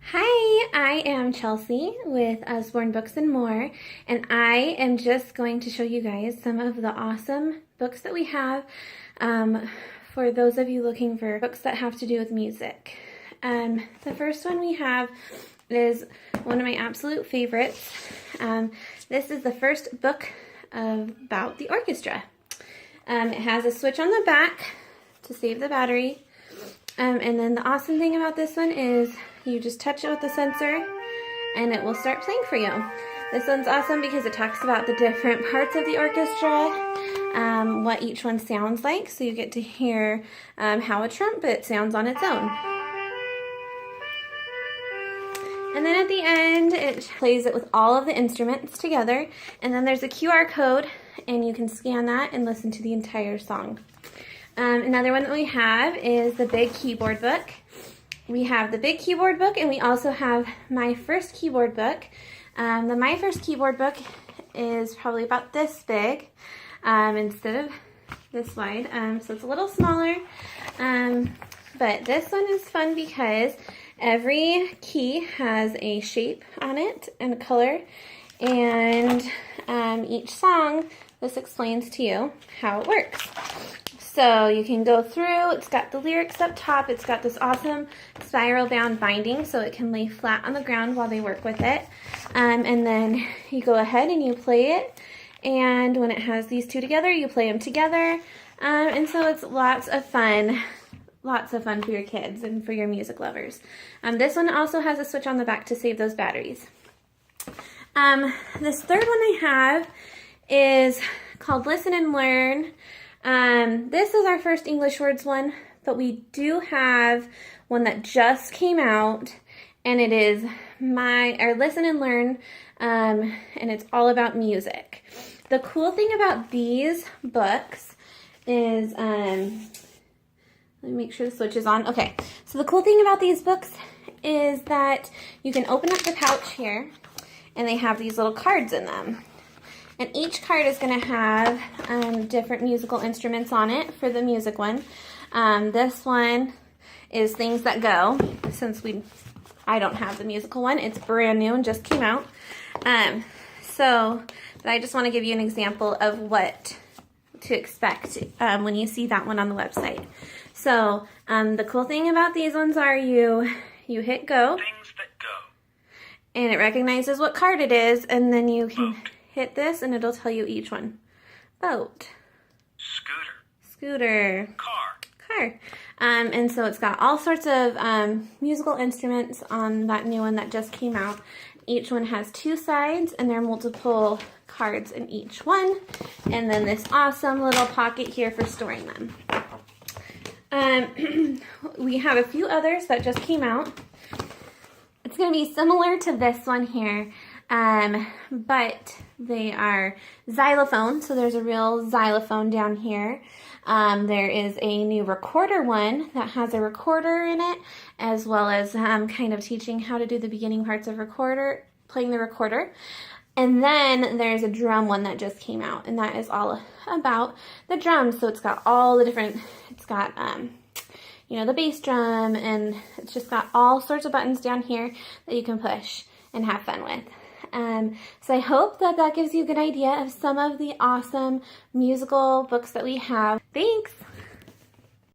Hi, I am Chelsea with Usborne Books and More, and I am just going to show you guys some of the awesome books that we have for those of you looking for books that have to do with music. The first one we have is one of my absolute favorites. This is the first book about the orchestra. It has a switch on the back to save the battery. And then the awesome thing about this one is you just touch it with the sensor and it will start playing for you. This one's awesome because it talks about the different parts of the orchestra, what each one sounds like, so you get to hear how a trumpet sounds on its own. And then at the end, it plays it with all of the instruments together, and then there's a QR code, and you can scan that and listen to the entire song. Another one that we have is the Big Keyboard Book. We have the Big Keyboard Book, and we also have My First Keyboard Book. The My First Keyboard Book is probably about this big instead of this wide, so it's a little smaller. But this one is fun because every key has a shape on it and a color, and each song, this explains to you how it works. So you can go through, it's got the lyrics up top, it's got this awesome spiral bound binding so it can lay flat on the ground while they work with it. And then you go ahead and you play it, and when it has these two together, you play them together. And so it's lots of fun for your kids and for your music lovers. This one also has a switch on the back to save those batteries. This third one I have is called Listen and Learn. This is our first English words one, but we do have one that just came out, and it is our Listen and Learn, and it's all about music. The cool thing about these books is, let me make sure the switch is on. Okay, so the cool thing about these books is that you can open up the pouch here, and they have these little cards in them. And each card is going to have different musical instruments on it for the music one. This one is Things That Go, since I don't have the musical one. It's brand new and just came out. But I just want to give you an example of what to expect when you see that one on the website. So the cool thing about these ones are you hit go. Things that go. And it recognizes what card it is, and then you can hit this and it'll tell you each one. Boat. Scooter. Car. And so it's got all sorts of musical instruments on that new one that just came out. Each one has two sides, and there are multiple cards in each one. And then this awesome little pocket here for storing them. We have a few others that just came out. It's going to be similar to this one here. But they are xylophone, so there's a real xylophone down here. There is a new recorder one that has a recorder in it, as well as kind of teaching how to do the beginning parts of playing the recorder. And then there's a drum one that just came out, and that is all about the drums. So it's got all the different, it's got the bass drum, and it's just got all sorts of buttons down here that you can push and have fun with. So I hope that gives you a good idea of some of the awesome musical books that we have. Thanks!